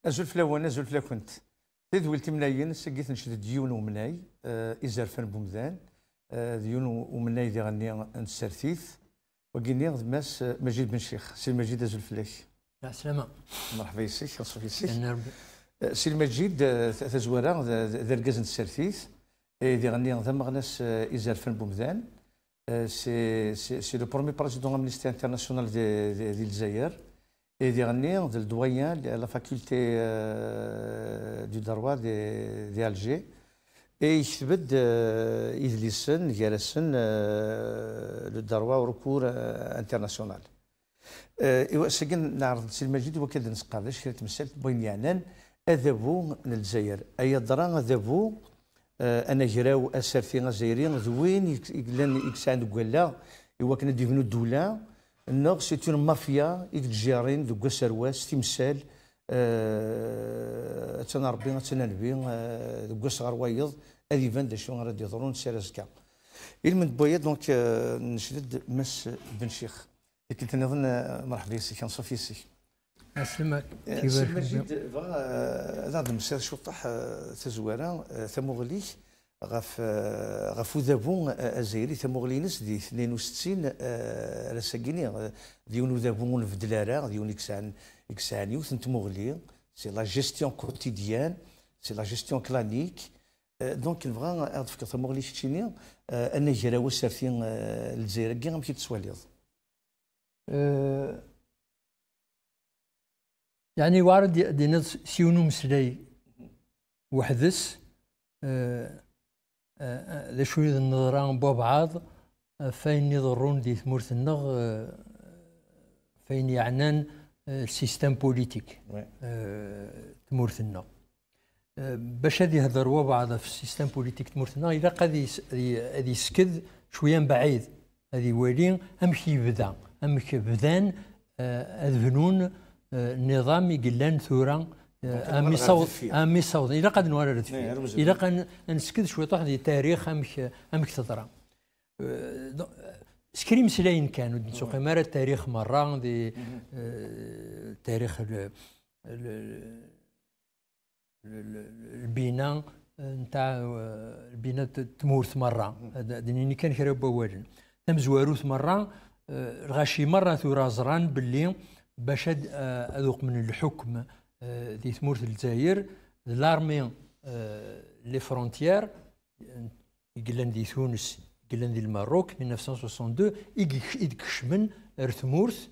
أزول فلاوان أزول فلا كنت تذولت مناين سقيت نشد ديون ومناي إزرفان بومدان ديون ومناي دي غني نسرثيث وقيني غد ماس مجيد بن شيخ سي مجيد أزول فلاك. يا سلامة. مرحبا يسيك نصوف يسيك. سي المجيد تزورا ذا الكاز نسرثيث دي غني ثم غناس إزرفان بومدان سي لو برومي بريزيدون امنيستي انترناسيونال دي الجزائر. Et dernier, le doyen de la faculté du droit d'Alger. Et il le droit au recours international. وسجن نعرض سي المجيد وكذا نسقادش كانت مسألة بين يعنان أذبو للجزائر أي درا أذبو أنا جراو أسرتي الجزائريين ذوين يكسان قلا يوكنا ديفنو الدولة نو سي اون مافيا يتجارين ذو كسرواس تمثال تانا ربي تانا نبي ذو كسر وايض هذه فان شنو غادي يضرون سيرزكا من بويا دونك نشدد مس بن شيخ كنت نظن مرحبا يسي كان صافي يسي اسلمك كيفاش مجيد هذا المسير شطح تزواره ثمغلي غف ذابون الجزائري ثمغلينس دي 62 راساكيني ديون ذابون في دلارة ديون إكسان يوث نتمغلي سي لا جيستيون كوتيديان سي لا جيستيون كلانيك دونك نبغى نفكر ثمغلي شتيني أنا جراو سارتين الجزائر كي غنمشي تسواليض يعني وارد دينا سيونو مسلاي وحدث ذا شويه النظران ببعض فين يضرون دي ثمورث النغ فين يعنان السيستم بوليتيك ثمورث النغ باش هذه يهضروا بعض في السيستم بوليتيك ثمورث النغ الا هذه يسكد شويه بعيد هذه والين امشي يبدا امشي بدان الفنون النظام يقلان ثورة امي صوت الى قد نورد فيه الى قد نسكت شويه طاح دي تاريخ امك تضرا سكري مسلاين كانوا نسوق مره التاريخ مره دي تاريخ البناء نتاع البناء تمورث مره ديني كان كرب والن تم زواروث مره الغاشي مره ثورة زران باللي باش اذوق من الحكم دي ثمورث الجزائر لارمي لي فرونتيير يقلن دي تونس يقلن دي الماروك 1962 يكشمن ارثمورث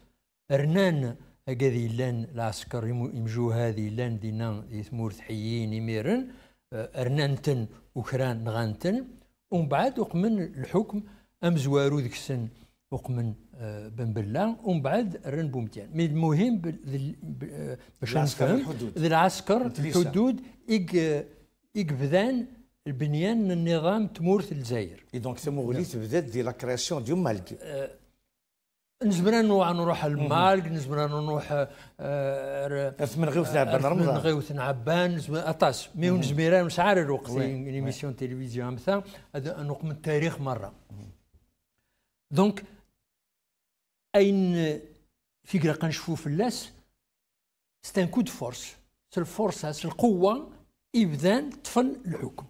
رنان هكذا لان العسكر يمجو هذه لان دينا دي ثمورث حيين يميرن رنانتن وكران نغانتن ومن بعد وقمن الحكم امزوارو ذيك السن وقمن بن بلا ومن بعد رن بومتيان مي المهم باش نفهم العسكر الحدود يقبذان البنيان النظام تمورث الجزائر. اي دونك ثمغلي تبدا دي لا كرياسيون ديال مالك. نزمرا نروح المالك نزمرا نروح من غيوث نعبان رمضان من غيوث نعبان اطاس مي نزميران مش عارف الوقت ليميسيون تلفزيون مثلا هذا نقم التاريخ مره. دونك أين فكرة كنشوفوا في اللاس سي ان كو دو فورس سي الفورس سي القوة إبدان طفن الحكم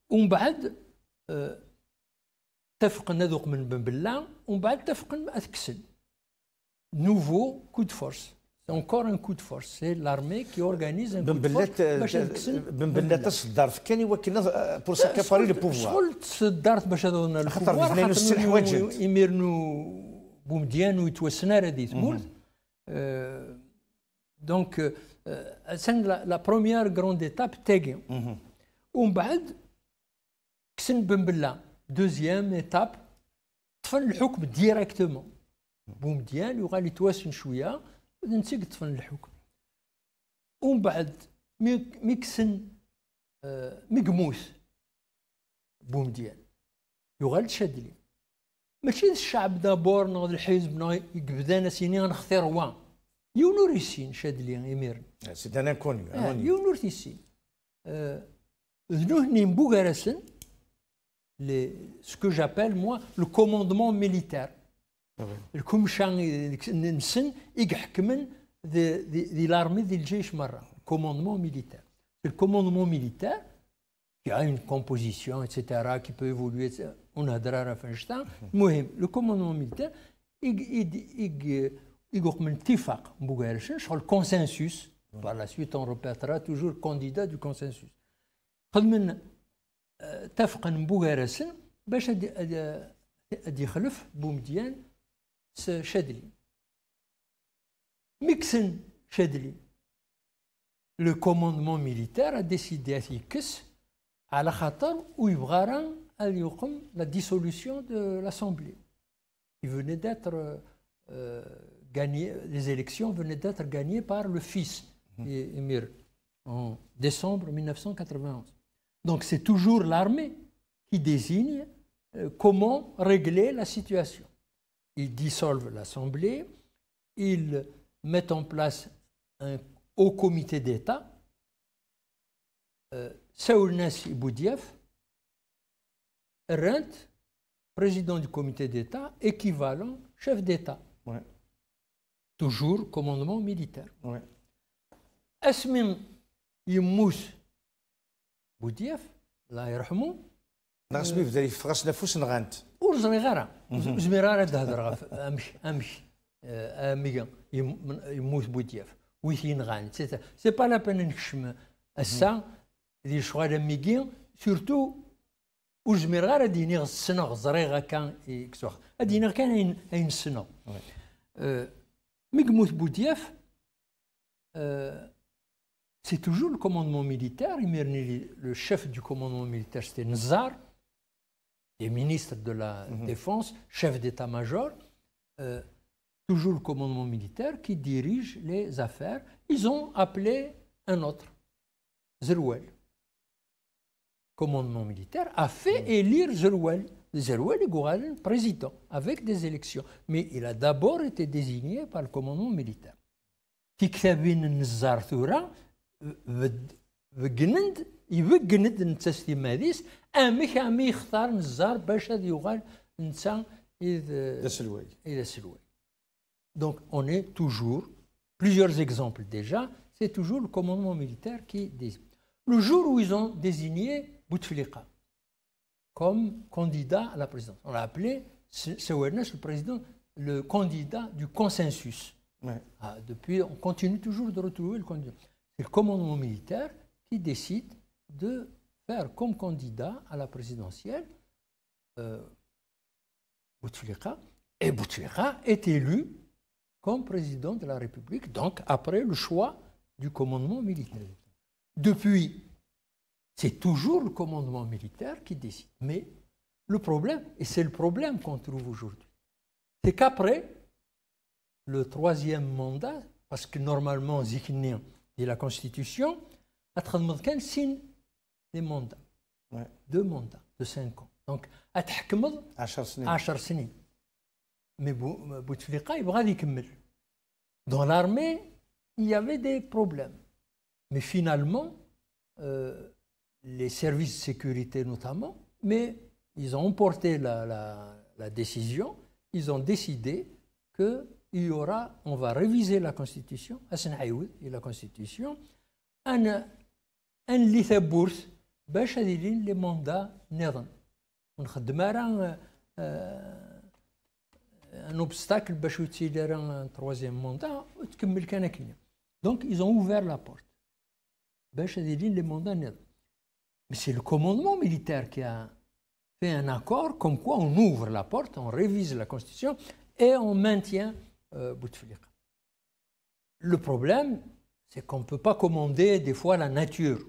ومن بعد اتفق نذوق من بن بلا ومن بعد اتفق أثكسل نوفو كو دو فورس encore un coup de force c'est l'armée qui organise un coup de force باش بن بلا تصدر في كان ولكن بور ساكاباري لو بوفوار شغل تصدرت باش هذا البوفوار يميرنو بومديان ويتوسنا ردي تمول دونك سان لا بروميير غروند ايتاب تاغي ومن بعد كسن بن بلا دوزيام ايتاب طفن الحكم ديريكتومون بومديان يغالي يتواسن شويه نسيق طفن الحكم ومن بعد ميكسن مقموس بومديان يغال تشادلي ماشي الشعب دابور ناض الحزب يقبدانا سيني نختار وان يونور يسين شادلي امير سي ان انكونيو يونور تيسين ذنوه نيمبو غارسن ce que j'appelle moi le commandement militaire الكمشان نسن يحكمن de l'armée du Jeish Marra, commandement militaire. C'est le commandement militaire qui a une composition, etc., qui peut évoluer. On a le commandement militaire, il le consensus. Par la suite, on répétera toujours candidat du consensus. تفق مبوغارسن باش ادي يخلف بومديان شادلي ميكسن شادلي لو كوموندمون ميليتير ا ديسيدي يكس على خاطر ويبغى راه يقوم لا ديسوليسيون دو l'Assemblée. Il venait d'être gagné, les élections venaient d'être gagnées par le fils Émir en décembre 1991. Donc c'est toujours l'armée qui désigne comment régler la situation. Ils dissolvent l'Assemblée, ils mettent en place un haut comité d'État. Saoul Nassi Boudiaf, Rent, président du comité d'État, équivalent chef d'État. Ouais. Toujours commandement militaire. Ouais. Asmin Yemmous Boudiaf, الله يرحمه. ناقص بدا يفرس نفوس نغانت. ورزني غيرها. زميرة تهضر امشي اميغا يموت بودياف ويثين غانت. سي با لا بين نكشم السا دي شغال ميغي سورتو وزمير غير ديني السنه غزريغه كان يكسوخ ديني كان اين السنه ميغموت بودياف. C'est toujours le commandement militaire. Le chef du commandement militaire, c'était Nzar, des ministres de la Défense, chef d'état-major. Toujours le commandement militaire qui dirige les affaires. Ils ont appelé un autre, Zerouel. Le commandement militaire a fait élire Zerouel. Zerouel est Gouralen, président, avec des élections. Mais il a d'abord été désigné par le commandement militaire. Tiktabin Nzar Thoura, بجند يبجند نتسلي ماديس أمي يختار نزار باش هذا يغال نسا إذا سلوي. Donc on est toujours, plusieurs exemples déjà, c'est toujours le commandement militaire qui désigne. Le jour où ils ont désigné Bouteflika comme candidat à la présidence, on l'a appelé Sewernes, le président, le candidat du consensus. Ouais. Depuis, on continue toujours de retrouver le candidat. C'est le commandement militaire qui décide de faire comme candidat à la présidentielle Bouteflika. Et Bouteflika est élu comme président de la République, donc après le choix du commandement militaire. Depuis, c'est toujours le commandement militaire qui décide. Mais le problème, et c'est le problème qu'on trouve aujourd'hui, c'est qu'après le troisième mandat, parce que normalement, Zikhnien, et la Constitution, à 30 signe des mandats. Ouais. 2 mandats de 5 ans. Donc, à Tahkmad, 10 سنين. Mais Bouteflika, il va dire dans l'armée, il y avait des problèmes. Mais finalement, les services de sécurité notamment, mais ils ont emporté la décision, ils ont décidé que il y aura, on va réviser la Constitution, et la Constitution, un lithabours, باش هذيلين les mandats نظام. ونخدم un obstacle باش يتسير un troisième mandat وتكمل كان كاين. Donc ils ont ouvert la porte. باش هذيلين les mandats نظام. Mais c'est le commandement militaire qui a fait un accord comme quoi on ouvre la porte, on révise la Constitution et on maintient Bouteflika. Le problème, c'est qu'on ne peut pas commander des fois la nature.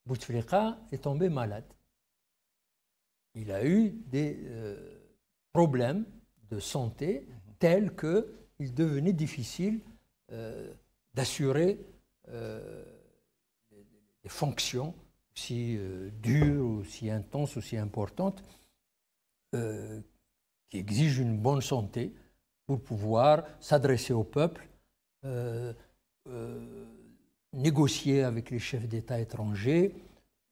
Bouteflika est tombé malade. Il a eu des problèmes de santé tels qu'il devenait difficile d'assurer des fonctions aussi dures, aussi intenses, aussi importantes, qui exigent une bonne santé pour pouvoir s'adresser au peuple, négocier avec les chefs d'État étrangers,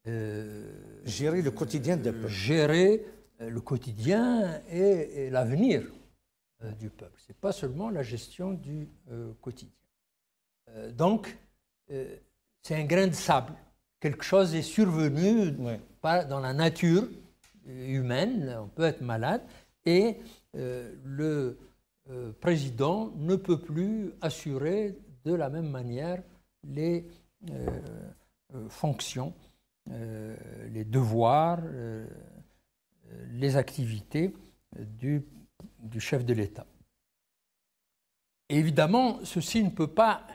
gérer le quotidien des peuples. Gérer le quotidien et l'avenir du peuple. Ce n'est pas seulement la gestion du quotidien. Donc, c'est un grain de sable. Quelque chose est survenu dans la nature humaine, on peut être malade, et le président ne peut plus assurer de la même manière les fonctions, les devoirs, les activités du chef de l'État. Évidemment, ceci ne peut pas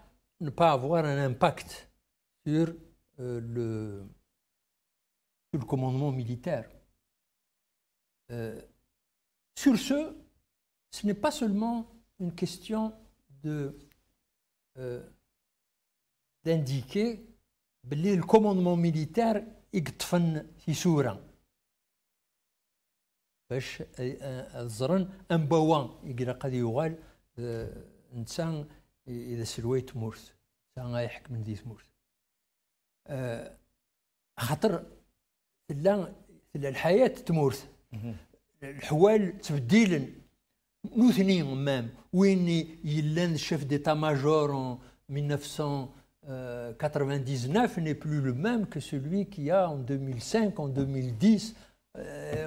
ne pas avoir un impact sur le commandement militaire. Sur ce n'est pas seulement une question d'indiquer que le commandement militaire يقطفن في سورة باش الزرن أنبوان يقرا قد يغال إنسان إذا سلوي تمورث إنسان غايحك من ذي تمورث خاطر الحياة تمورث الحوال تبديلا نوثني مام وين يلان الشيف ديتا ماجور en 1999 n'est plus le même que celui qu'il y a en 2005, en 2010,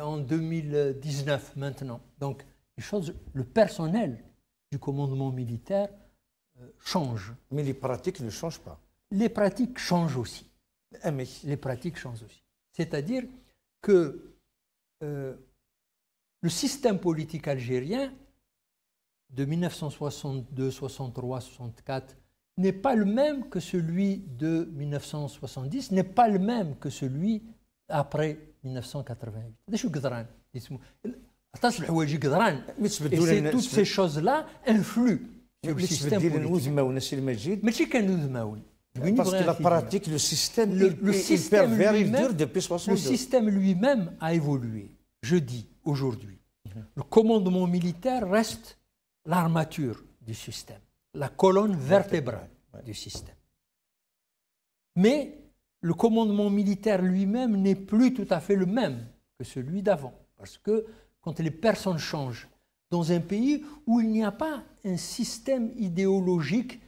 en 2019 maintenant. Donc les choses, le personnel du commandement militaire change. Mais les pratiques ne changent pas. Les pratiques changent aussi. Les pratiques changent aussi. C'est-à-dire que le système politique algérien de 1962, 63, 64 n'est pas le même que celui de 1970, n'est pas le même que celui après 1988. Et toutes ces choses-là influent sur le système politique. Parce que la pratique, le système, il pervers, il dure depuis 62. Le système lui-même a évolué. Je dis aujourd'hui, le commandement militaire reste l'armature du système, la colonne vertébrale du système. Mais le commandement militaire lui-même n'est plus tout à fait le même que celui d'avant. Parce que quand les personnes changent dans un pays où il n'y a pas un système idéologique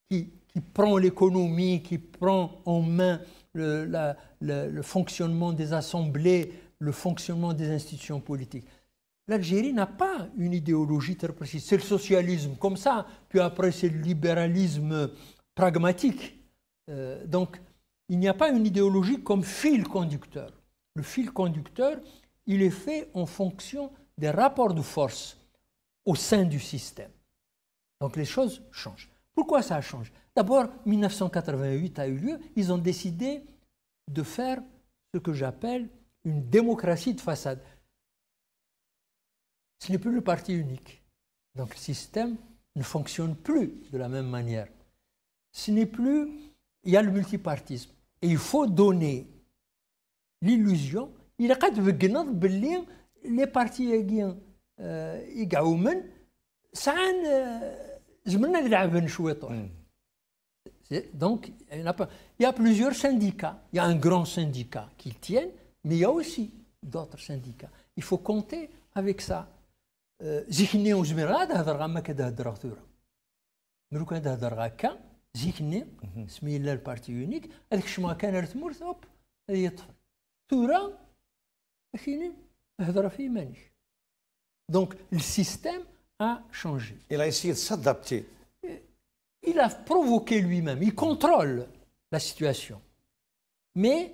qui prend l'économie, qui prend en main le fonctionnement des assemblées, le fonctionnement des institutions politiques. L'Algérie n'a pas une idéologie très précise. C'est le socialisme comme ça, puis après c'est le libéralisme pragmatique. Donc il n'y a pas une idéologie comme fil conducteur. Le fil conducteur, il est fait en fonction des rapports de force au sein du système. Donc les choses changent. Pourquoi ça change? D'abord, 1988 a eu lieu, ils ont décidé de faire ce que j'appelle une démocratie de façade. Ce n'est plus le parti unique. Donc le système ne fonctionne plus de la même manière. Ce n'est plus... Il y a le multipartisme. Et il faut donner l'illusion. Il a qu'à dire les partis يقعومن ساعان زمرنا نلعبن شوية طول. Donc il y a plusieurs syndicats. Il y a un grand syndicat qui tiennent, mais il y a aussi d'autres syndicats. Il faut compter avec ça. زيكني وزمير هذا هضر ما كتهضر ثوره ملو كان تهضر هكا زيكني سمي الله البارتي يونيك هذاك الشما كان رتمورث اوب هذه يطفل ثوره كاينين هضره في مانيش. Donc le système a changé. Il a essayé de s'adapter. Il a provoqué lui-même, il contrôle la situation. Mais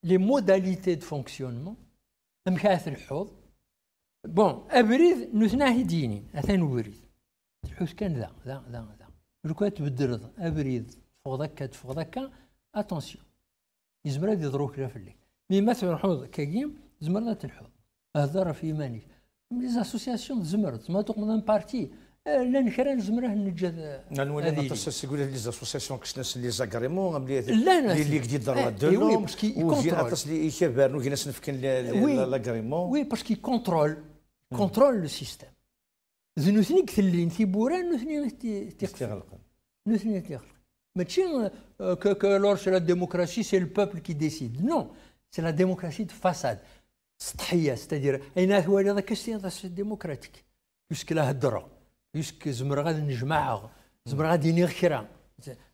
les modalités de fonctionnement مكاث الحوض بون ابريد نثناه دينين اثنين وريد الحوس كان ذا لو كان تبدل ابريد تفوق ذاك تفوق ذاك اتونسيون يزمر هذه ظروف كلا فلي مي مثلا الحوض كاين زمرنا الحوض هضر في ماني لي زاسوسياسيون زمرت ما تقمن بارتي لا نكرا نزمره نجد نولي نتصل يقول لي زاسوسياسيون كشناس لي زاغريمون اللي جديد ضربه دولهم وجينا تصل يكبر وجينا نفكن لاغريمون وي باسكو كونترول لو سيستيم ذنوثني كثلين ثيبوران نوثني تيغلقن نوثني تيغلق ماشي que alors c'est la démocratie c'est le peuple qui décide non c'est la démocratie de façade سطحيه c'est-à-dire اين هو هذا كاستيغ démocratique بيسك لا هضره بيسك زمر غادي نجمعها زمر غادي نير كرا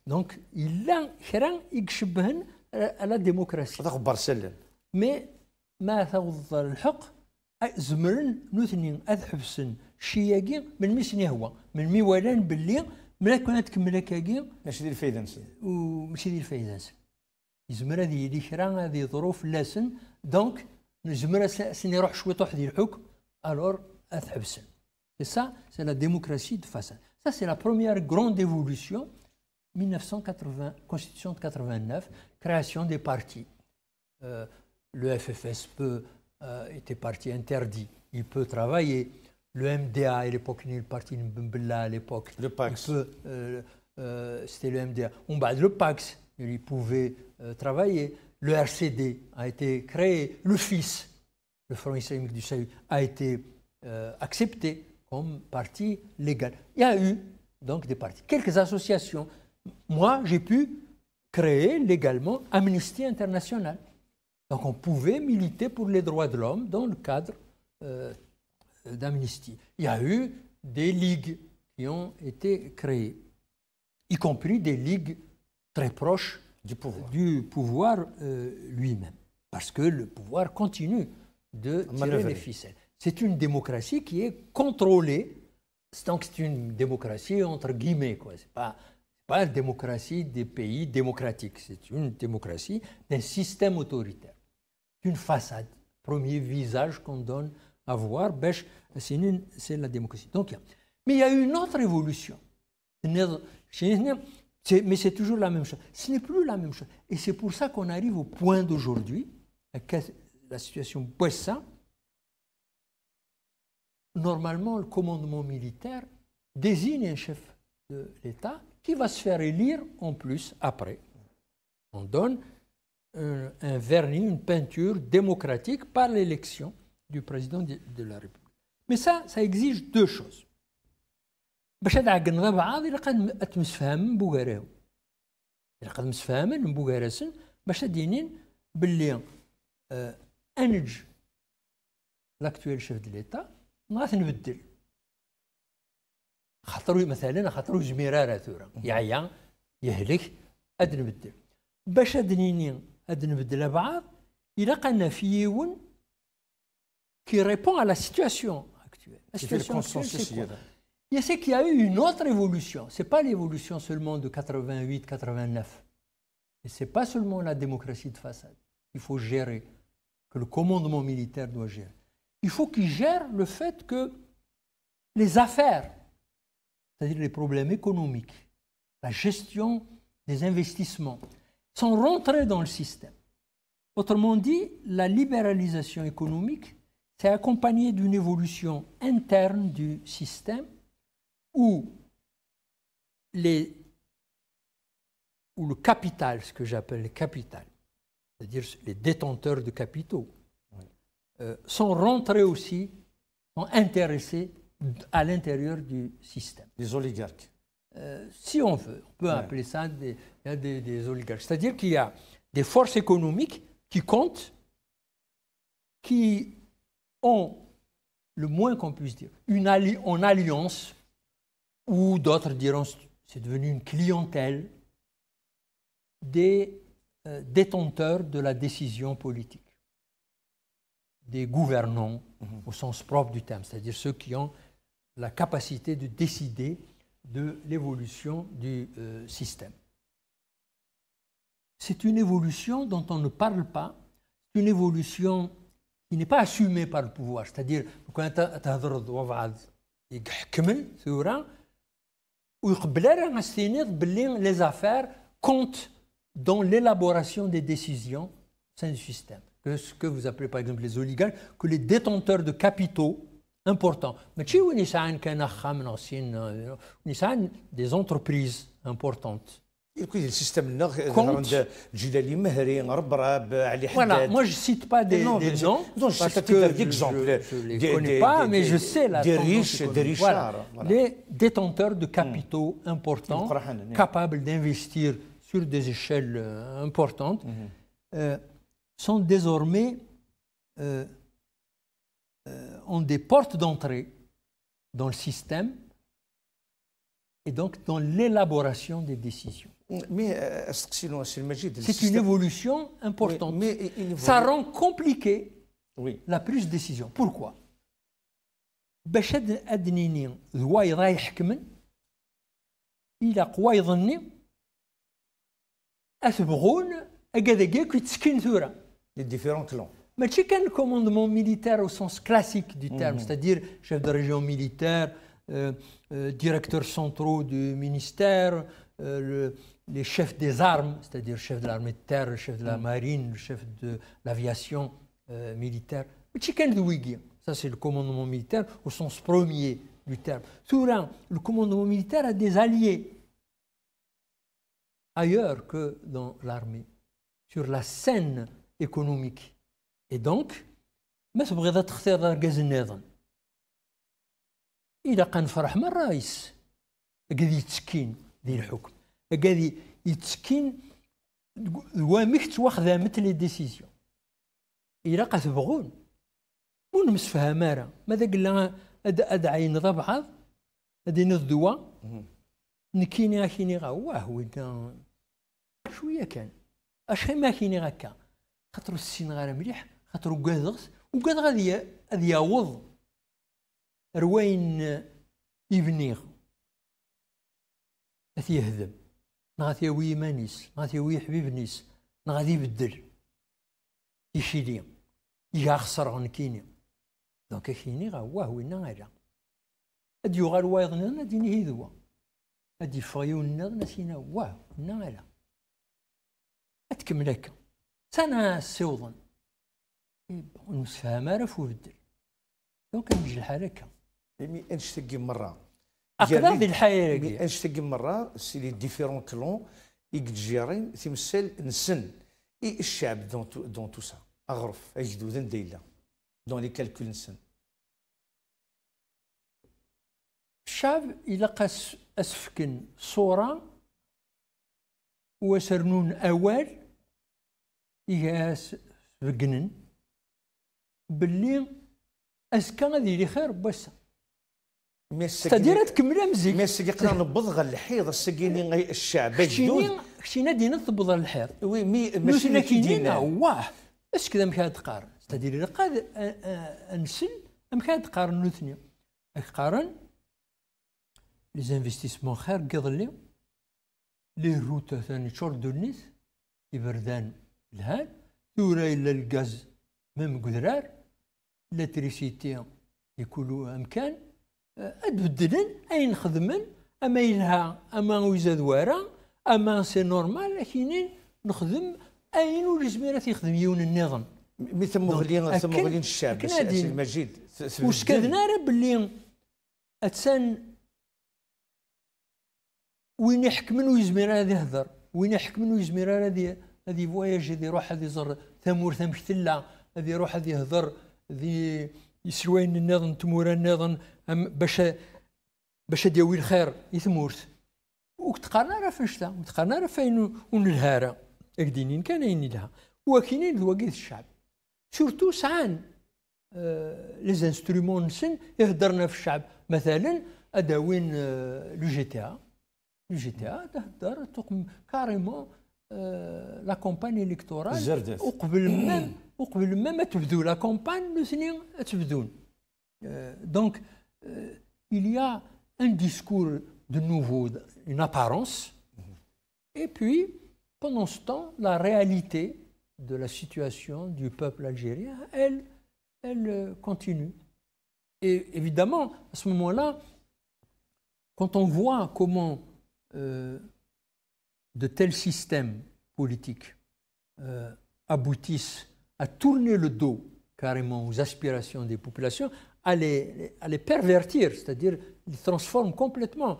دونك الا كرا يشبهن على الديمقراطيه هذا خبر سلم مي ما تغض الحق زمرن نوثني اذحبسن شياكي من ميسني هو من ميوالان باللي ملا كنا تكمل كاكي ماشي ديال الفايده نسن وماشي ديال الفايده نسن يزمر هذه يدي كرا هذه ظروف لاسن دونك نزمر سن يروح شويه وحدي الحكم الور اذحبسن Et ça, c'est la démocratie de façade. Ça, c'est la première grande évolution. 1980, Constitution de 89, création des partis. Le FFS était parti interdit. Il peut travailler. Le MDA, à l'époque, le parti Mbembella, à l'époque. Le PAX. C'était le MDA. Le PAX, il pouvait travailler. Le RCD a été créé. Le FIS, le Front islamique du Salut, a été accepté comme parti légal. Il y a eu donc des partis, quelques associations. Moi, j'ai pu créer légalement Amnesty International. Donc on pouvait militer pour les droits de l'homme dans le cadre d'Amnesty. Il y a eu des ligues qui ont été créées, y compris des ligues très proches du pouvoir lui-même. Parce que le pouvoir continue de tirer les ficelles. C'est une démocratie qui est contrôlée. Donc c'est une démocratie entre guillemets, quoi. C'est pas la démocratie des pays démocratiques. C'est une démocratie d'un système autoritaire. Une façade, premier visage qu'on donne à voir, c'est la démocratie. Donc, mais il y a eu une autre évolution. Mais c'est toujours la même chose. Ce n'est plus la même chose. Et c'est pour ça qu'on arrive au point d'aujourd'hui, la situation Bouessa. Normalement, le commandement militaire désigne un chef de l'État qui va se faire élire en plus après. On donne un vernis, une peinture démocratique par l'élection du président de la République. Mais ça exige deux choses. باش نعقل غير بعض إلا قد أتمسفهم بوغاراو إلا قد مسفهمن بوغاراسن باش دينين باللي أنج l'actuel chef de l'État غادي نبدل خاطرو جميراره ثورة يعيا يهلك اد نبدل باش ادنيني اد نبدل بعض إلا قلنا في يون qui répond à la situation actuelle. La situation actuelle, c'est quoi? C'est qu'il y a eu une autre évolution. Ce n'est pas l'évolution seulement de 88-89. Et ce n'est pas seulement la démocratie de façade. Il faut gérer, que le commandement militaire doit gérer. Il faut qu'il gère le fait que les affaires, c'est-à-dire les problèmes économiques, la gestion des investissements, sont rentrés dans le système. Autrement dit, la libéralisation économique s'est accompagnée d'une évolution interne du système où le capital, ce que j'appelle le capital, c'est-à-dire les détenteurs de capitaux, sont rentrés aussi, sont intéressés à l'intérieur du système. Les oligarques. Si on veut, on peut appeler ça des oligarques. C'est-à-dire qu'il y a des forces économiques qui comptent, qui ont, le moins qu'on puisse dire, en alliance, ou d'autres diront c'est devenu une clientèle des détenteurs de la décision politique, des gouvernants au sens propre du terme, c'est-à-dire ceux qui ont la capacité de décider de l'évolution du système. C'est une évolution dont on ne parle pas, c'est une évolution qui n'est pas assumée par le pouvoir, c'est-à-dire quand les affaires comptent dans l'élaboration des décisions au sein du système. Ce que vous appelez par exemple les oligarques, que les détenteurs de capitaux importants. Mais des entreprises importantes. Le système Voilà, moi je ne cite pas des noms, parce que je ne les connais pas, mais je sais la tendance économique. Voilà. Les détenteurs de capitaux importants, capables d'investir sur des échelles importantes, sont désormais ont des portes d'entrée dans le système et donc dans l'élaboration des décisions. C'est une évolution importante. Ça rend compliqué la prise de décision. Pourquoi? باش هاد النيني ذوايض يحكمن إلا قوايضني أثبغون أكاداكيا كيتسكين ثورة. Les différents clans. ماشي كان الكوموندمون ميليتير au sens classique du terme, c'est-à-dire chef de région militaire, directeurs centraux du ministère, les chefs des armes, c'est-à-dire chef de l'armée de terre, le chef de la marine, le chef de l'aviation militaire. ماشي كان ذويكيا. Ça, c'est le commandement militaire au sens premier du terme. Souvent, le commandement militaire a des alliés ailleurs que dans l'armée, sur la scène économique. Et donc, ما تبغي تختار ركز النظام. إذا كان فرح من الرئيس قاعد يتسكين ديال الحكم، قاعد يتسكين وامك واخذه مثل لي ديسيزيون. إذا كتبغون ونمسفها مارا ماذا قلنا ادعي نضا بعض هادي نضدوا نكيني غاكيني غا واه وين شويه كان اش ما كيني غاكا خاطر السين غير مليح خاطر كادغس وكاد غادي يعوض روين يبنيغ غادي يهذب غادي يوي مانيس غادي يوي حبيب نيس غادي يبدل يشيلي يخسر غنكيني دونك كاينين غواه وين غالا هاد يغال وايضنا ديني هيدوا هاد يفغيو لنا نسينا واه وين غالا اتكمل هكا سنه سيوضن ونسفها ما راه بدل دونك نجي الحال هكا مي انشتقي مره اقدر ديال الحياه مي انشتقي مره سي لي ديفيرون كلون يجيرين تمثل نسن اي الشعب دون تو سا اغرف اجدودن ديلا dans les calculs نسن. الشعب إلا أسفكن صورة وسرنون أول إيهاس فقنن باللي أسكا غادي يدير خير بس ستادير تكمل مزيك مي سيقنا نبض غا الحيض السكيني الشعب جدود خشينا دينا نبض الحيض وي مي ماشي كاينين واه اش كذا مكان تقارن c'est-à-dire قاد انسل ام كان تقارن الاثنين قارن لي زانفستيسمون خير قضلي لي روت ثاني شور دونيس يبردان الهان ثورة إلا الغاز ميم قدرار الالكتريسيتي يكونوا امكان ادبدلن اي نخدمن اما يلها اما ويزاد وارا اما سي نورمال كاينين نخدم اين وجزميرات يخدم يون النظام مي ثم غلين الشعب سي المجيد واش كذنا راه باللي اتسان وين يحكمن ويزمير هذا يهضر وين يحكمن ويزمير هذه فواياج هذه يروح هذه يزر ثمور ثمكتله هذه يروح هذه يهضر هذه يسوين النظام تمور النظام باش ديوي الخير يثمورت وتقارنا راه فاش تا وتقارنا راه فين ونلهارا اكدينين كاينين لها وكاينين ذواقيت الشعب سورتو سعان لي زانسترومون نسن يهدرنا في الشعب مثلا اداوين لو جي تي ا تهدر تقم كاريمون لا كومباني الكتورال وقبل ما تبدو لا كومباني الاثنين تبدون دونك il y a un discours de nouveau, une apparence, et puis pendant ce temps, la réalité de la situation du peuple algérien, elle continue. Et évidemment, à ce moment-là, quand on voit comment de tels systèmes politiques aboutissent à tourner le dos carrément aux aspirations des populations, à les pervertir, c'est-à-dire les transforment complètement.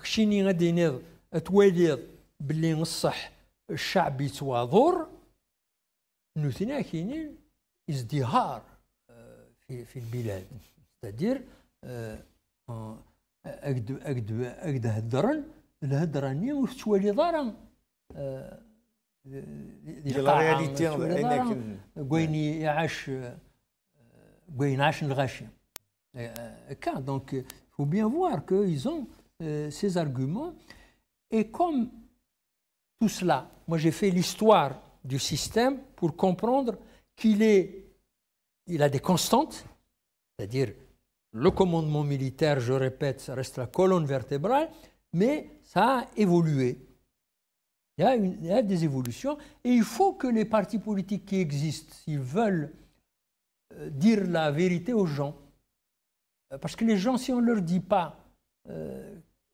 كشيني غادي ينيض توالي باللي نصح الشعب يتواضر نوثنا كاينين ازدهار في البلاد c'est-à-dire اقد هدرن الهدراني وتوالي دارا ديال لا رياليتي كوين يعاش كوين عاش الغاشي كان دونك faut bien voir qu'ils ont ces arguments. Et comme tout cela, moi j'ai fait l'histoire du système pour comprendre qu'il a des constantes, c'est-à-dire le commandement militaire, je répète, ça reste la colonne vertébrale, mais ça a évolué. Il y a des évolutions et il faut que les partis politiques qui existent, s'ils veulent dire la vérité aux gens, parce que les gens, si on ne leur dit pas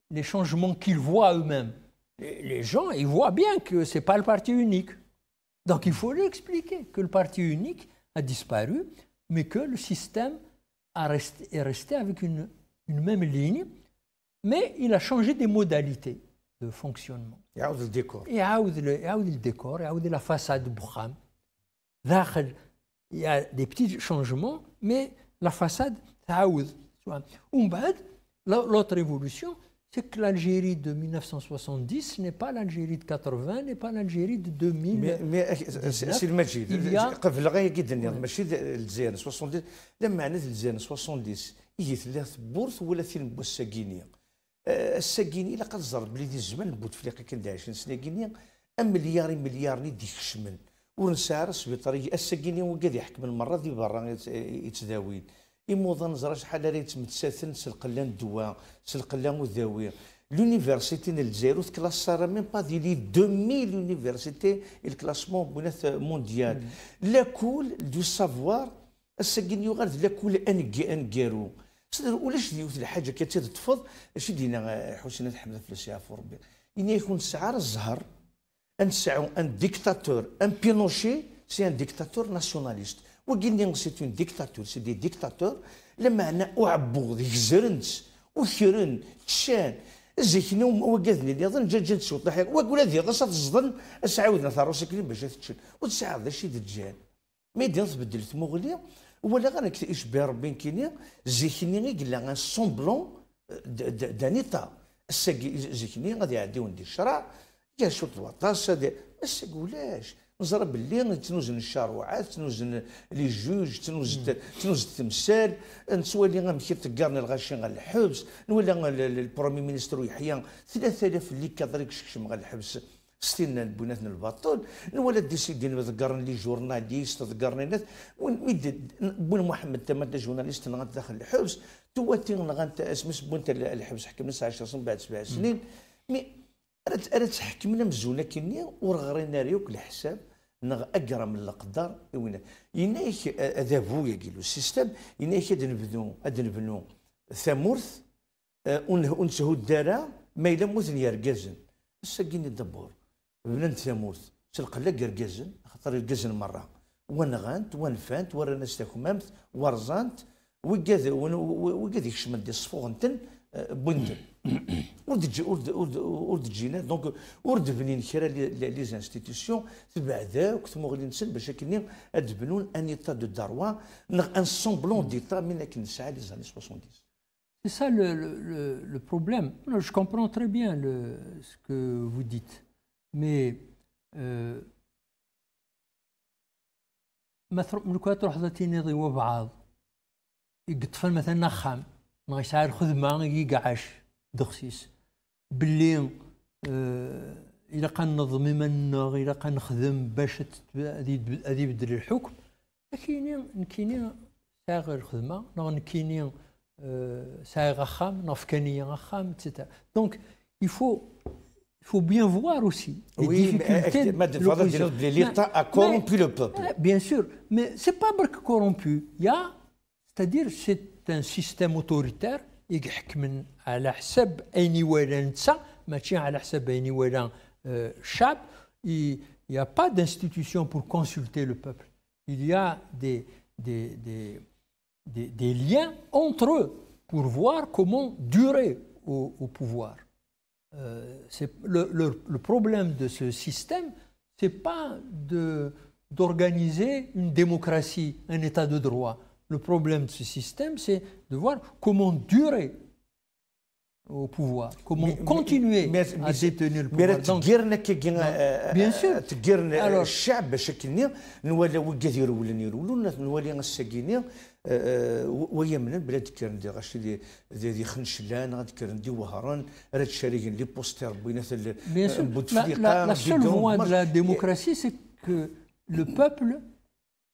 les changements qu'ils voient eux-mêmes, les gens, ils voient bien que ce n'est pas le parti unique. Donc il faut leur expliquer que le parti unique a disparu, mais que le système est resté avec une même ligne, mais il a changé des modalités de fonctionnement. Il y a le décor. Il y a le décor, il y a la façade de Boukham. Il y a des petits changements, mais la façade, l'autre évolution, c'est que l'Algérie de 1970 n'est pas l'Algérie de 80, n'est pas l'Algérie de 2000. Mais c'est le Majid. قبل غير كي ماشي الجزائر 70 لما عنا الجزائر 70 هي ثلاث بورث ولا ثين بوساكينيا الساكيني الا قد زرب بلي دي الزمان نبوت فليقه كان 20 سنه كينيا مليار ديك الشمن ونسعر السبيطاري الساكيني هو قاعد يحكم المره دي برا يتداوين يموضن زرا شحال راه يتمتساثن سلقلان الدواء سلقلان الذاويه l'université الجزائر تكلاسا ميم با دي لي 2000 يونيفرسيتي الكلاسمون بنات مونديال لا كول دو سافوار الساكيني غير لا كول انكارو ولاش ديوت الحاجه كتتفض اش دينا حسين حمد فلسي عفو ربي ان يكون سعر الزهر نسعو ان ديكتاتور ان بينوشي سي ان ديكتاتور ناسيوناليست وقلنا سي اون ديكتاتور سي دي ديكتاتور لما انا اعبو ذيك زرنت وثرن تشان زيكني وقاذني اللي يظن جا تسوط وقول هذه هذا صدزضن اسعاودنا ثارو ساكنين باش تشن وتسعى ذا شي دجال ما يدير تبدل ثموغلي ولا غير اشبه ربي كينيا زيكني غير قال ان سومبلون دانيتا زيكني غادي يعديو ندير الشرع يا شوط الوطاس هذا بس قولاش نزرى باللي تنوزن الشروعات تنوزن لي جوج تنوزن التمثال نسوالي غنمشي تقارني الغاشي غا الحبس نولي البرومي مينستر يحيى 3000 اللي كضريك كشكشم غا الحبس 60 البنات الباطل نولا ديسيدين تقارن لي جورناليست تقارني ناس بون محمد تما جورناليست داخل الحبس تواتي غانت اسمس بنت الحبس حكمنا 10 سنين بعد 7 سنين مي انا تحكمنا مزونه كينيا ورغرينا ريوك الحساب نغ اقرا من القدر وين ينايك هذا بويا كيلو السيستم ينايك هاد نبنو ثمورث ونسهو الدارا ما الا موثن يرقزن الساكيني الدبور بنات ثمورث سلقلا قرقزن خاطر يرقزن مره ونغانت ونفانت ورانا ستاكمامت ورزانت وقاذ يكشمل دي الصفوغنتن بندن ورد جينا دونك ورد بنين كرا لي زانستيتيسيون تبع ذاك ثموغلي نسن باش كني ادبنون ان ايتا دو داروا ان سومبلون ديتا من كي نسعى لي زاني 70. C'est ça le problème. Je comprends très bien ce que vous dites. Mais مثلا كون تروح ذاتيني ضيوا بعض يقطفن مثلا خام ما يسعر خدمه يقعش دخسيس باللي الا كنظم منا الا كنخدم باش غادي يبدل الحكم كاينين ساغ الخدمه كاينين ساغ خام نافكانيه خام etc. Donc il faut bien voir aussi les difficultés de l'opposition. L'État a corrompu le peuple. Bien sûr, mais c'est pas corrompu. C'est-à-dire c'est un système autoritaire يحكم على حسب أين ولا نتا ماشي على حسب أين ولا الشعب. Il n'y a pas d'institution pour consulter le peuple. Il y a des liens entre eux pour voir comment durer au pouvoir. Le problème de ce système, c'est pas d'organiser une démocratie, un état de droit. Le problème de ce système, c'est de voir comment durer au pouvoir, comment continuer à détenir le pouvoir. Donc, bien sûr. Alors, ويمنا بلاد كان دي غاش دي خنشلان غادي كان دي وهران راه تشاريين لي بوستر بينات la seule voie de la démocratie, c'est que le peuple,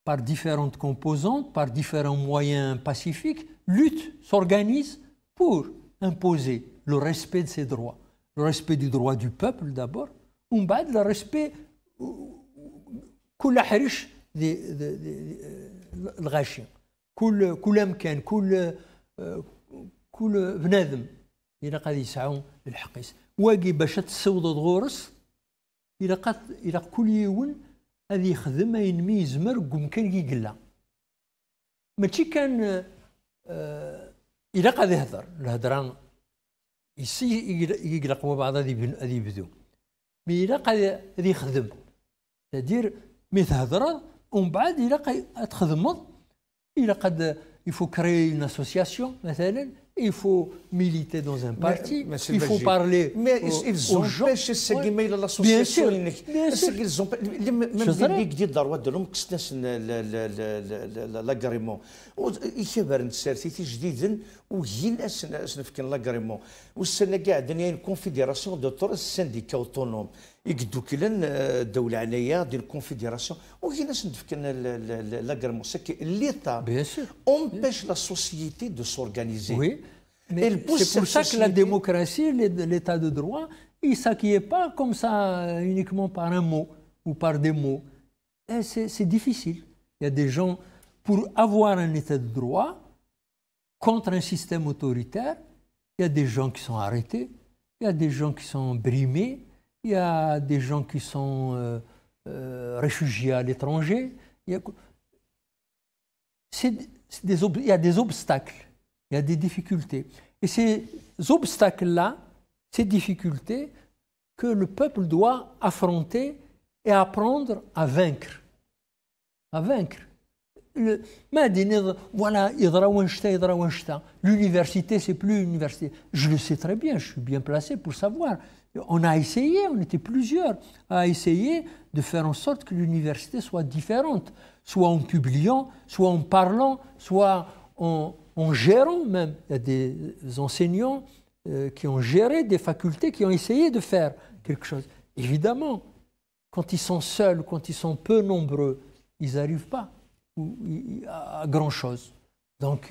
par différentes composantes, par différents moyens pacifiques, lutte, s'organise pour imposer le respect de ses droits. Le respect du droit du peuple d'abord, ou le respect كل حرش الغاشي كل امكان كل بنادم الى قاد يسعى للحقيس واقي باش تصوض غورس الى كل يوم غادي يخدم ينمي يزمر ومكان يقلا ماشي كان الى قاد يهضر الهضره يقلق بعض غادي يبدو مي الى قاد يخدم تدير مي تهضر ومن بعد الى تخدمض il faut créer une association, il faut militer dans un parti, il faut parler ils ont empêché l'association. Bien sûr. Ils ont même les جديد داروا دارهم كسناس لاغاريمون يخبر سارتي جديدا وهين اسنفكن لاغاريمون والسنه كاع دنيا كونفيديراسيون دو تور سانديكا اوتونوم يقدو كلان الدوله عنايا ديال الكونفيديراسيون وهنا سنفكن لاغاريمون سكي ليتا empêche la société de s'organiser. Oui, mais c'est pour ça que la démocratie, l'état de droit, il ne s'acquiert pas comme ça uniquement par un mot ou par des mots. C'est difficile. Il y a des gens, pour avoir un état de droit contre un système autoritaire, il y a des gens qui sont arrêtés, il y a des gens qui sont brimés, il y a des gens qui sont réfugiés à l'étranger. Il y a des obstacles, il y a des difficultés. Et ces obstacles-là, ces difficultés, que le peuple doit affronter et apprendre à vaincre. À vaincre. Voilà, l'université, c'est plus l'université. Je le sais très bien, je suis bien placé pour savoir. On a essayé, on était plusieurs, à essayer de faire en sorte que l'université soit différente, soit en publiant, soit en parlant, soit en gérant même. Il y a des enseignants qui ont géré des facultés, qui ont essayé de faire quelque chose. Évidemment, quand ils sont seuls, quand ils sont peu nombreux, ils n'arrivent pas à grand-chose. Donc,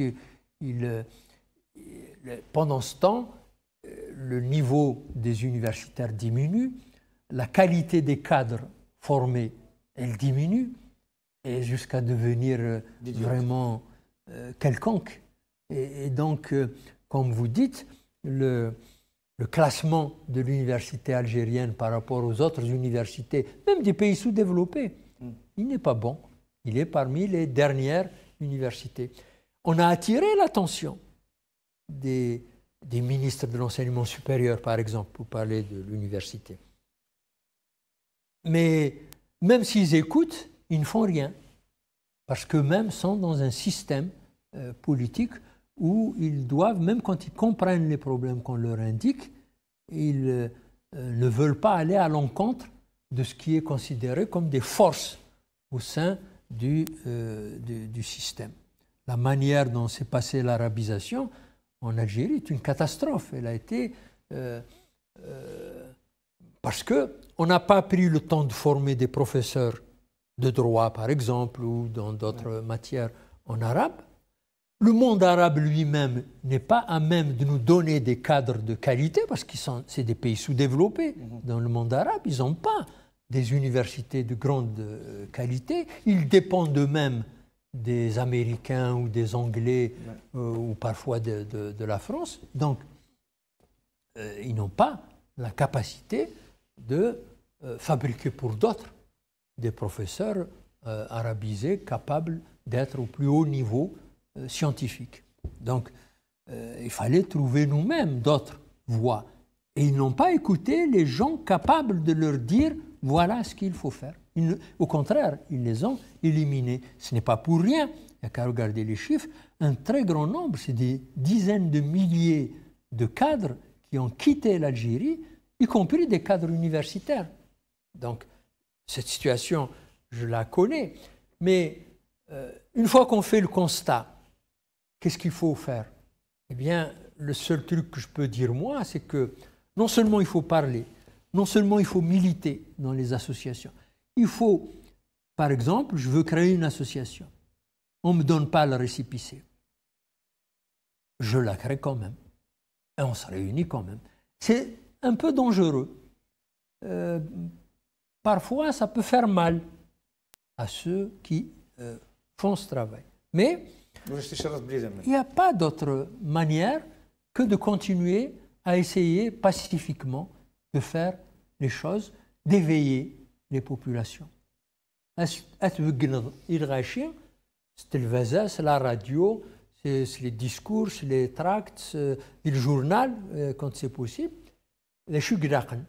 pendant ce temps, le niveau des universitaires diminue, la qualité des cadres formés, elle diminue, et jusqu'à devenir vraiment quelconque. Et donc, comme vous dites, le classement de l'université algérienne par rapport aux autres universités, même des pays sous-développés, il n'est pas bon. Il est parmi les dernières universités. On a attiré l'attention des ministres de l'enseignement supérieur, par exemple, pour parler de l'université. Mais même s'ils écoutent, ils ne font rien. Parce qu'eux-mêmes sont dans un système politique où ils doivent, même quand ils comprennent les problèmes qu'on leur indique, ils ne veulent pas aller à l'encontre de ce qui est considéré comme des forces au sein du système. La manière dont s'est passée l'arabisation en Algérie est une catastrophe. Elle a été... parce qu'on n'a pas pris le temps de former des professeurs de droit, par exemple, ou dans d'autres matières en arabe. Le monde arabe lui-même n'est pas à même de nous donner des cadres de qualité, parce que c'est des pays sous-développés. Dans le monde arabe, ils n'ont pas des universités de grande qualité. Ils dépendent d'eux-mêmes des Américains ou des Anglais ou parfois de la France. Donc, ils n'ont pas la capacité de fabriquer pour d'autres des professeurs arabisés capables d'être au plus haut niveau scientifique. Donc, il fallait trouver nous-mêmes d'autres voies. Et ils n'ont pas écouté les gens capables de leur dire voilà ce qu'il faut faire. Au contraire, ils les ont éliminés. Ce n'est pas pour rien. Il n'y a qu'à regarder les chiffres. Un très grand nombre, c'est des dizaines de milliers de cadres qui ont quitté l'Algérie, y compris des cadres universitaires. Donc, cette situation, je la connais. Mais une fois qu'on fait le constat, qu'est-ce qu'il faut faire? Eh bien, le seul truc que je peux dire, moi, c'est que non seulement il faut parler, non seulement il faut militer dans les associations, il faut, par exemple, je veux créer une association. On ne me donne pas le récépissé. Je la crée quand même. Et on se réunit quand même. C'est un peu dangereux. Parfois, ça peut faire mal à ceux qui font ce travail. Mais il n'y a pas d'autre manière que de continuer à essayer pacifiquement de faire les choses, d'éveiller les populations. C'est la radio, c'est les discours, c'est les tracts, c'est le journal quand c'est possible. Les شقراقن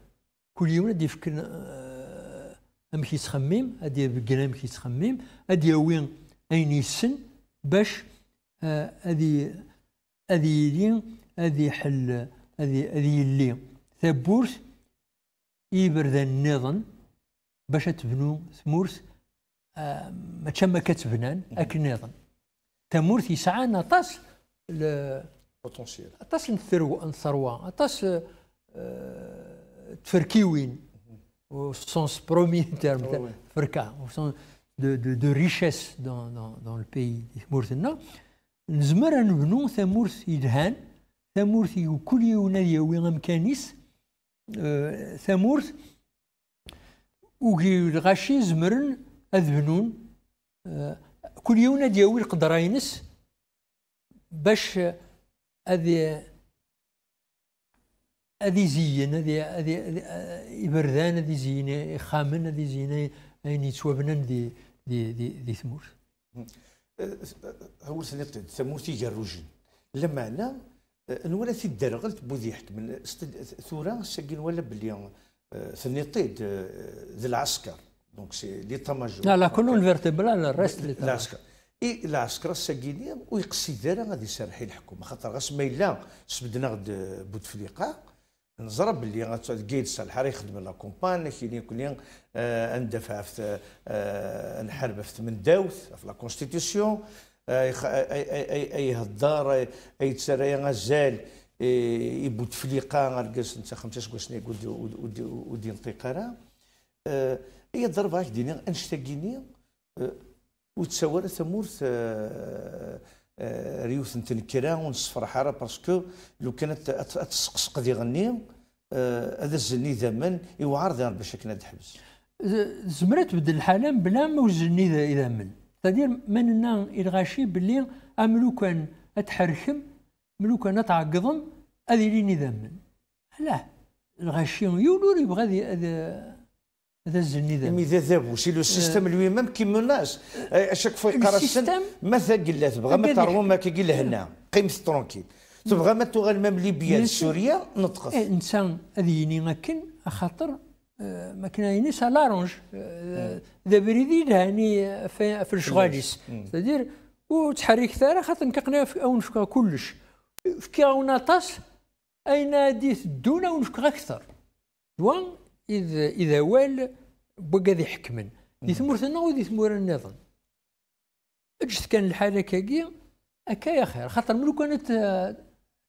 كل يوم غادي يفكر أمك يتخمم غادي يبقى أمك يتخمم غادي يوين أين يسن باش هذه يلي هذه يحل هذه يلي ثبورت يبرد النظام باش تبنو ثمورت ما تشما كتبنان اك النظام تمورت يسعى نطاس بوتونسيال نطاس الثروه نطاس تفركيوين au sens premier terme فركا au sens de richesse dans le pays ثمورتنا نزمر نبنو ثمورت يدهان ثمورت كل يوم يوي مكانيس ثمورت وكي الغاشي زمرن اذبنون كل يوم دياوي القدراينس باش هذه زين هذه يبردان هذه زينه خامن هذه زينه اين يتوابنن دي ثمور هو سنقطع ثمورتي جروجين لما انا نولا في الدرغلت بوذي يحكم ثوره ساكن ولا بلي ثنيطيد ذي العسكر دونك سي ليطا ماجور لا كلون فيرتبرال الريست العسكر اي العسكر الساكينيه ويقصي دارا غادي يسرحي الحكومه خاطر غاس ما الا سبدنا غد بوتفليقه نزرب اللي غاتقيد الحار يخدم لا كومبان كاين ندافع في نحارب في من داوث في لا كونستيتيسيون اي هدار اي تسريا غزال بوتفليقه غاركاس انت 5 سنين ودي نطيقه هي ضربه دينا انشتاقيني وتساور ثمورث ريوث نتنكرا ونصفر حاره باسكو لو كانت تسقسق دي غني هذا الزني زمان يوعر باش كنا تحبس زمرت بدل الحالم بلا ما وزني اذا من تدير مننا الغاشي باللي عملو كان اتحركم ملو كان تعقضم هذه لي نظام لا الغاشي يولور يبغى هذا الزني ذا مي ذا ذابو سي لو سيستيم لوي ميم كيما الناس اشاك فوا يقرا السن ما ثقل تبغى ما تروى ما كيقول هنا قيمة ترونكيل تبغى ما تغال مام ليبيا سوريا نطقف انسان هذه يمكن خاطر ما كنا ينسى لارونج ذا بريدي يعني في الشغاليس تدير وتحرك ثاره خاطر نكقنا او نفكا كلش فكا ونطاس اين ديت الدوله ونفكا اكثر دوان اذا وال بقى ذي حكمن دي ثمورتنا ودي ثمور النظام اجت كان الحاله كاكي اكايا خير خاطر ملو كانت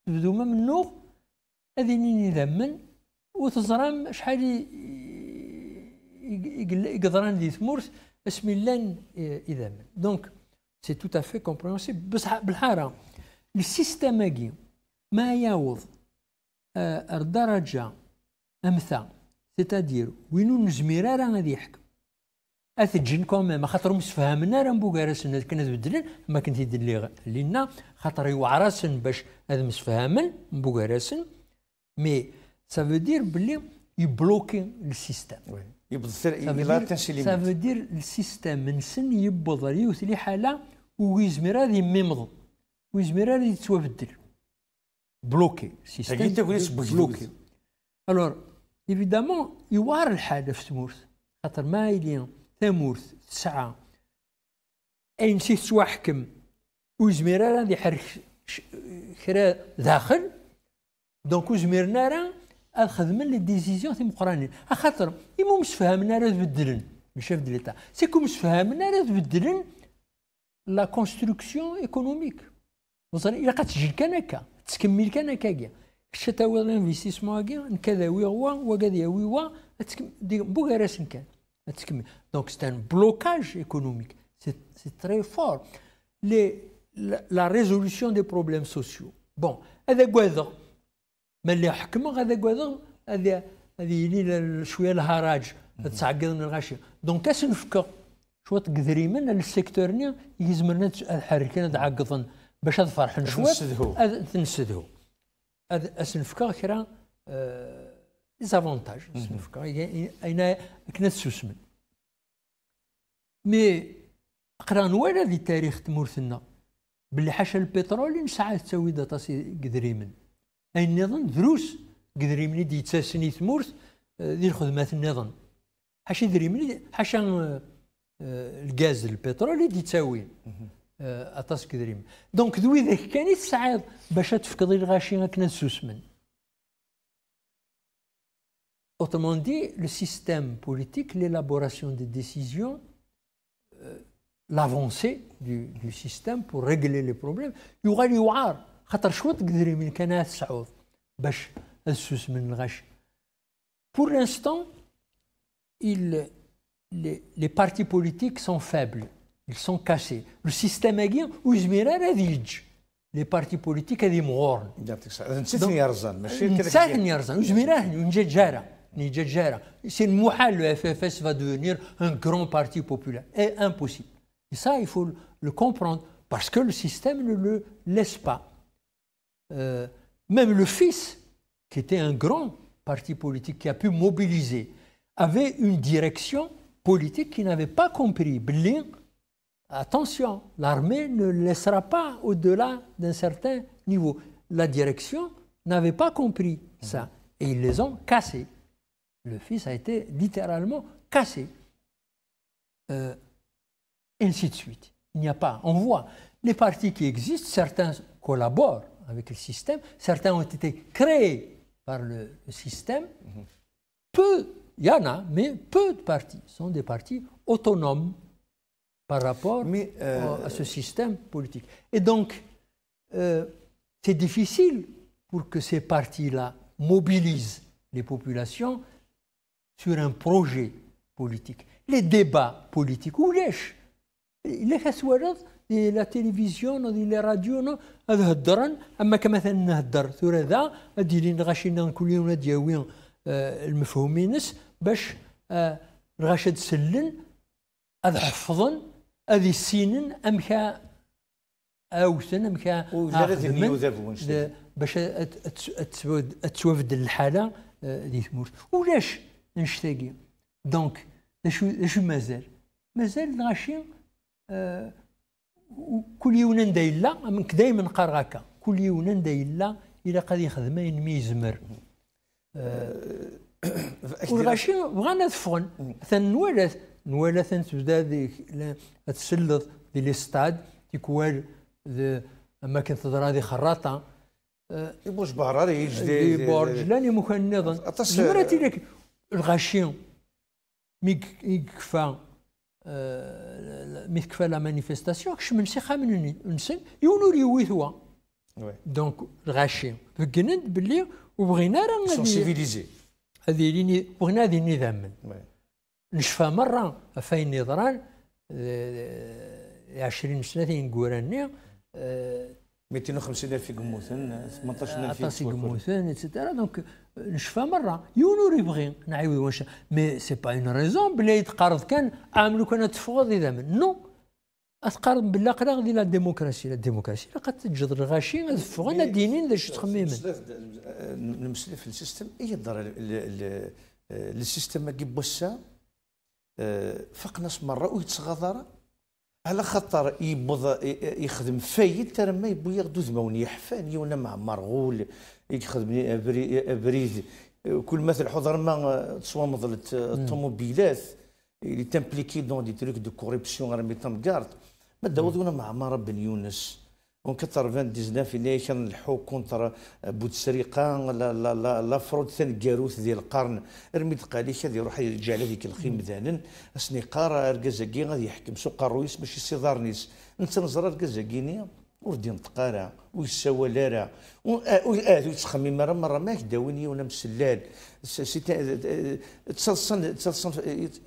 تبدو ما منو هذه نيني ذمن وتزرم شحال يقدران دي ثمورت اسم الله اذا من دونك سي تو افي كومبرينسيبل بصح بالحاره السيستم ما يعوض الدرجه امثال سيتادير وينو نزميرا راه غادي يحكم اثجن كوميم خاطر مسفهمنا راه مبوكارسن كنا تبدلن ما كنت يدير لينا خاطر يوعرسن باش هذا مسفهمن مبوكارسن مي ça veut dire بلي يبلوكي السيستم ça veut dire السيستم نسن يبض ريوث لي حاله ويزميرا ذي ميمض ويزميرا ذي تتبدل بلوكي السيستم بلوكي الور ايفيدامون يوار الحاله في ثمورث خاطر ما يلين ثمورث 9 اي نسيت سوا حكم ويزميرا غادي يحرك خرا داخل دونك وزميرنا راه خدمنا لي ديزيزيون تيمقرانين خاطر إما مسفهمنا راه تبدلن الشيف دو ليتا سيكو مسفهمنا راه تبدلن لا كونستركسيون ايكونوميك وصل الى قتجي كان هكا تكمل كان هكا شتاوي الانفستيسمون هكا كذا هو وكذا هو بوغارس كان تكمل دونك سي ان بلوكاج ايكونوميك سي تري فور لا ريزولوسيون دي بروبليم سوسيو بون هذا كواذا ملي حكمه هذا كواذا هذه يلي شويه الهراج تعقدنا الغاشي دونك اش نفكر شويه قدري من السيكتور ني يزمرنا الحركه تعقدن باش فرحن شويه تنسدهو هذا اش نفكر كرا ديزافونتاج نفكر اين كنا تسوسمن مي قرا نوالا دي تاريخ تمورثنا باللي حاشا البترول نسعى تسوي داطاسي قدريمن اي النظام دروس قدريمني دي تساسني تمورث ديال خدمات النظام حاشا دريمني حاشا الغاز البترول اللي تساوي اطاس قدريم دونك ذوي ذاك كان يتساعد باش تفقد الغاشي هكا نسوسمن autrement dit le système politique l'élaboration des décisions l'avancée du système pour régler les problèmes يغالي يوعار خاطر شوط قدري من كان تسعود باش السوس من الغش pour l'instant les partis politiques sont faibles ils sont cassés le système هاكي وزميرا راديج les partis politiques هذه مغورن نسيتني يا رزان ماشي كذا نسيتني يا رزان وزميرا نجا جاره c'est محال le FFS va devenir un grand parti populaire c'est impossible et ça il faut le comprendre parce que le système ne le laisse pas même le fils qui était un grand parti politique qui a pu mobiliser avait une direction politique qui n'avait pas compris. Attention, l'armée ne laissera pas au-delà d'un certain niveau. La direction n'avait pas compris ça et ils les ont cassés. Le fils a été littéralement cassé. Ainsi de suite. Il n'y a pas. On voit les partis qui existent, certains collaborent avec le système, certains ont été créés par le système. Peu, il y en a, mais peu de partis sont des partis autonomes par rapport à ce système politique. Et donc, c'est difficile pour que ces partis-là mobilisent les populations sur un projet politique. Les débats politiques, où la télévision les radios هذا هدرن اما كمثلا نهدر ثورة ذا اديري نغاشينا كل يوم دياوين المفهومينس باش غاشد سلن هذا حفظن هذه السنين امكا اوثن امكا باش تسوفد الحاله دي ثمور ولاش نشتاقي دونك شو مازال غاشي كل يوم ندايلا منك دائما قرغاكا كل يوم ندايلا الى قد يخدم ينمي يزمر والغاشي بغانا تفغن مثلا نوالا تبدا تسلط دي لي ستاد تيكوال اماكن تضرا دي خراطه يبوش بهراري يجدي بورجلاني مكنضن زمرتي لك الغاشي ميكفى ميكفى لا مانيفيستاسيون كش من سي خامنني نسن يونوري ويثوا دونك الغاشي فكنت باللي وبغينا راه سيفيليزي هذه ليني بغينا هذه النظام نشفى مره فاين نظران 20 سنه كوراني 250,000 قموثن 18,000 في قموثن اتسيتيرا دونك نشفى مره يونور يبغي نعاود واش مي سي با اون ريزون بلا يتقارض كان عاملو كان تفوض اذا نو اتقارض بالله قرا ديال الديمقراسي قد تجد الغاشي فغنا دينين باش تخممن المساله في السيستم اي الضرر السيستم ما كيبوسا فقناش مره ويتصغضر على خاطر يبض يخدم فايد ترى ما يبغي ياخذ ذمون يحفاني ولا مع مرغول يخدم بريد كل مثل حضر ما تصومض الطوموبيلات اللي تمبليكي دون دي تروك دو كوريبسيون راه ميتام كارد ما داوضونا مع عمار بن يونس وكثر فان 19 كان الحو كونتر بوتسريقه لا فرود ثاني كاروث ديال القرن رميت قاليك غادي يروح يرجع لهذيك الخيم ذانن اسنيقار اركازاكي غادي يحكم سوق الرويس ماشي سي دارنيس انت نزرا اركازاكيني وردي نطق راه ويسوى لا راه ويتخمم مره ما كداوني وانا مسلال تصلصن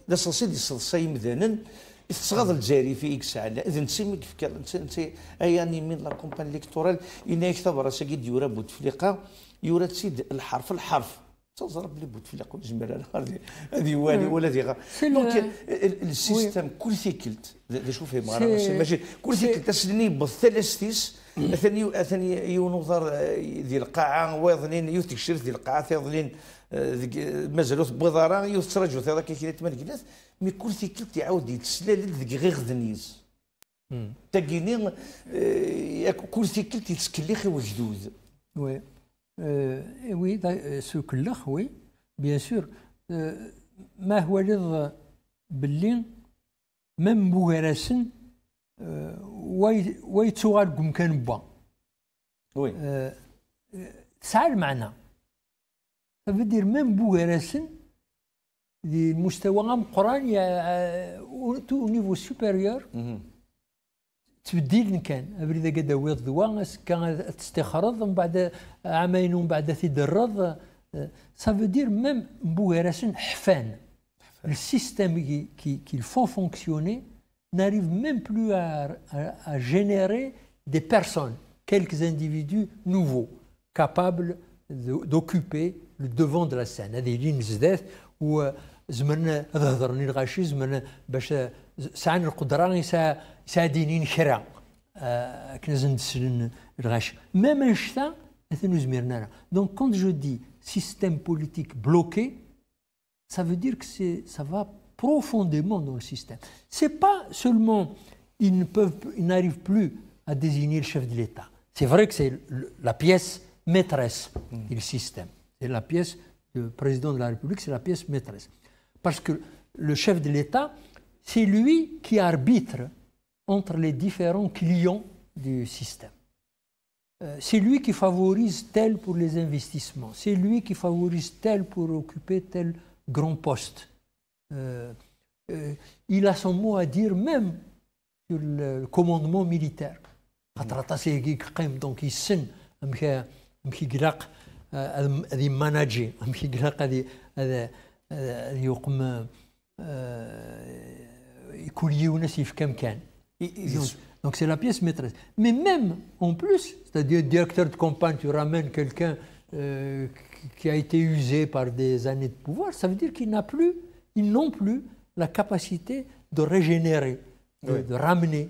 لا صلصي دي صلصي مذانن تصغض الجزائري في اكس على اذا نسمي كيف انت اياني من لا كومباني الكتورال ان يكتب راسك يورا بوتفليقه يورا تسيد الحرف تضرب لي بوتفليقه وجمال هذه والي ولا دي دونك السيستم كل ثيكلت شوف ماشي كل ثيكلت تسلني بالثلاث ثاني ينظر ديال القاعه واظنين يتكشر ديال القاعه تظلين مازالوا بوضاره يتسرجوا هذاك كي تمنكلات مي كل ثيكلت يعاود يتسلل ذيك غير غدنيز تاكيني كل ثيكلت يتسكليخي وجدود وي وي سو كلخ وي بيان سور ما هو لض باللي ميم بوغراسن ويتسوغال كم كان با وي تسعى المعنى فبدير ميم بوغراسن دي المستوى مقران او نيفو سوبيريور تبديل كان ابريد قد ويض دوا كان تستخرض من بعد عامين ومن بعد تدرض سافو دير ميم بوغراسن حفان السيستم qu'il faut fonctionner n'arrive même plus à générer des personnes, quelques individus nouveaux, capables d'occuper le devant de la scène. هذه اللي نزدات وزمن هضرني الغاشي زمن باش ساعن القدره يساعديني نشرع كنا نسلن الغاشي ما نشتا اثنو زميرنا. Donc quand je dis système politique bloqué, ça veut dire que ça va profondément dans le système. C'est pas seulement ils n'arrivent plus à désigner le chef de l'État. C'est vrai que c'est la pièce maîtresse du système. C'est la pièce, le président de la République, c'est la pièce maîtresse. Parce que le chef de l'État, c'est lui qui arbitre entre les différents clients du système. C'est lui qui favorise tel pour les investissements. C'est lui qui favorise tel pour occuper tel grand poste. Il a son mot à dire même sur le commandement militaire. Donc il sent مشي قلق هذه ماناجي مشي قلق هذا يقوم يكون يونس في كم كان. Donc c'est la pièce maîtresse. Mais même en plus, c'est-à-dire directeur de campagne, tu ramènes quelqu'un qui a été usé par des années de pouvoir, ça veut dire qu'ils n'ont plus la capacité de régénérer, de ramener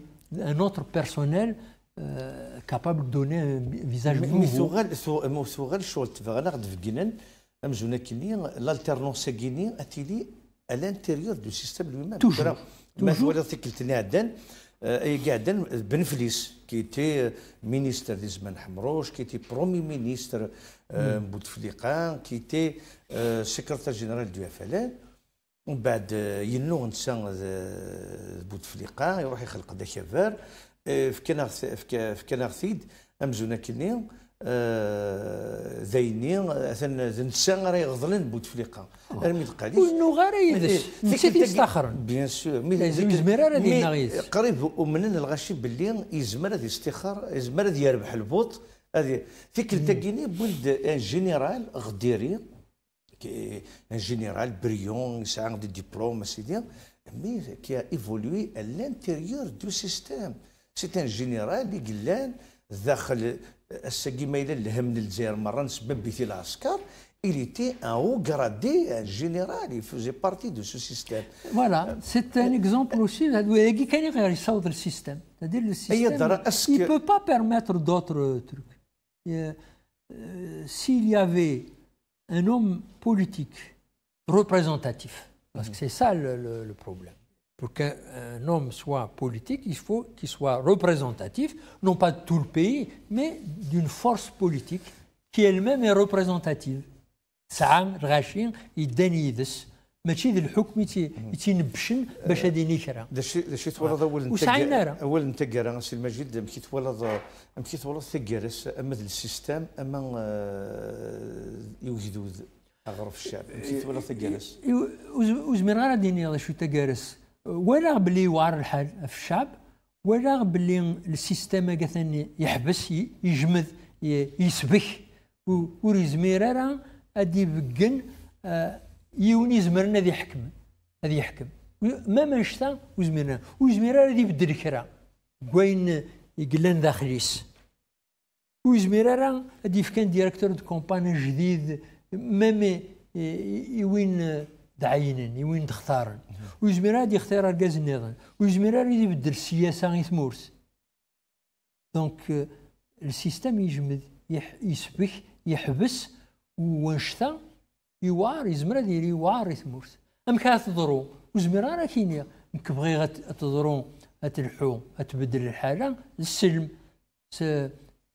un autre personnel capable de donner un visage nouveau. Mais سوغال شغل تفغنا غد فكينن امزونا كيني l'alternance كيني اتيلي à l'intérieur du système lui-même. Toujours. ما هو اللي ثقلتني عدن قاعدن بن فليس كي تي مينيستر دي زمان حمروش كي تي برومي مينيستر بوتفليقه كي تي سكرتير جينيرال دو اف ال ومن بعد ينو انسان بوتفليقه يروح يخلق داكافار في كنارثيد امزونا كيني ذايني نسان راه يغضلن بوتفليقه رمي القاليش وانه غير نسيت يستخرن بيان سور مي قريب ومن الغاشي باللي يزمر هذا يستخر يزمر هذا يربح البوط هذه فيك التاكيني ولد ان جينيرال غديري ان جينيرال بريون يسعى دي ديبلوم سيدي مي كي ا ايفولوي ا لانتيريور دو سيستيم سي ان جينيرال اللي قلان داخل الساقي ما الى الهم من الجزائر مره نسبب به العسكر. Il était un haut gradé, un général, il faisait partie de ce système. Voilà, c'est un exemple aussi. Il résout le système. C'est-à-dire le système, il ne peut pas permettre d'autres trucs. S'il y avait un homme politique représentatif, parce que c'est ça le problème. Pour qu'un homme soit politique, il faut qu'il soit représentatif, non pas de tout le pays, mais d'une force politique qui elle-même est représentative. ساعة الغاشين يداني يدس ماشي ذي الحكم يتنبشن باش هاديني كرا دا شي تولد اول نتاكرا سي المجيد مكي تولد ثكارس اما السيستم اما يوجدود اغرف الشعب مكي تولد ثكارس وزمير غير ديني شو تكارس ولا بلي وعر الحال في الشعب ولا بلي السيستم كثاني يحبس يجمد يسبك وريزمير راه ادي بكن يوني زمرنا هذه يحكم ما نشتا وزميرنا راه يبدل كرا كوين يقلان داخليس وزميرنا راه ادي كان ديريكتور دو كومباني جديد مامي يوين دعينن يوين تختارن وزميرنا دي اختار الغاز النظام وزميرنا يبدل السياسه غير ثمورس دونك السيستم يجمد يسبك يحبس ونشتا يوار يزمر ديري يوار يثمرت ام كانت تضرو وزمير راه كاين كبغي تضرو تلحو تبدل الحاله السلم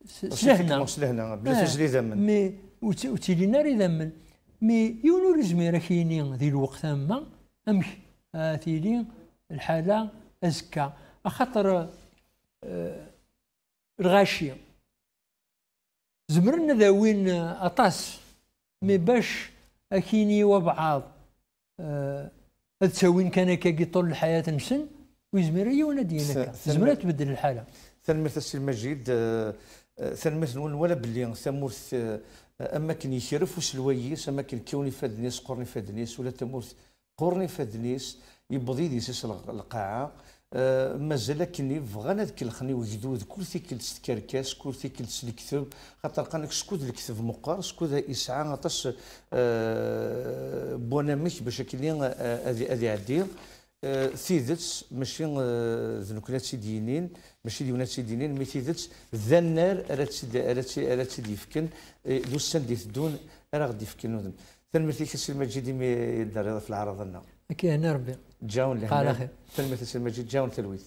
سلهنا بلا تجري ذمن مي وتيلي ناري ذمن مي يونو زمير كاينين ذي الوقت اما امك تيلي الحاله ازكى خاطر الغاشي زمرنا ذاوين اطاس مي باش اكيني وبعض تساوين كان كي طول الحياه نسن ويزميريه ونادينك زمرا تبدل الحاله ثنمثل السي المجيد ثنمثل ولا باللي ثمورث اما كان يشرف وسلويس اما كان كوني فادنيس قرني فادنيس ولا تمورث قرني فادنيس يبضي ديسس القاعه مازال كني بغانا ذاك الخني وجدود كل ثيكل تكركاس كل ثيكل الكتب خاطر قالك سكود الكتب مقار سكود يسعى غطاس بوناميك باش كلي هذه عدي ثيدت ماشي ذنوكنات سيدينين ماشي ديونات سيدينين مي ثيدت ذا النار راه تسيدي يفكن دوسان دي تدون راه غادي يفكن تنمثل كسي المجيد مي دار في العرض لنا كاين ربي جاون لهنا تنمثل المجيد جاون تلويث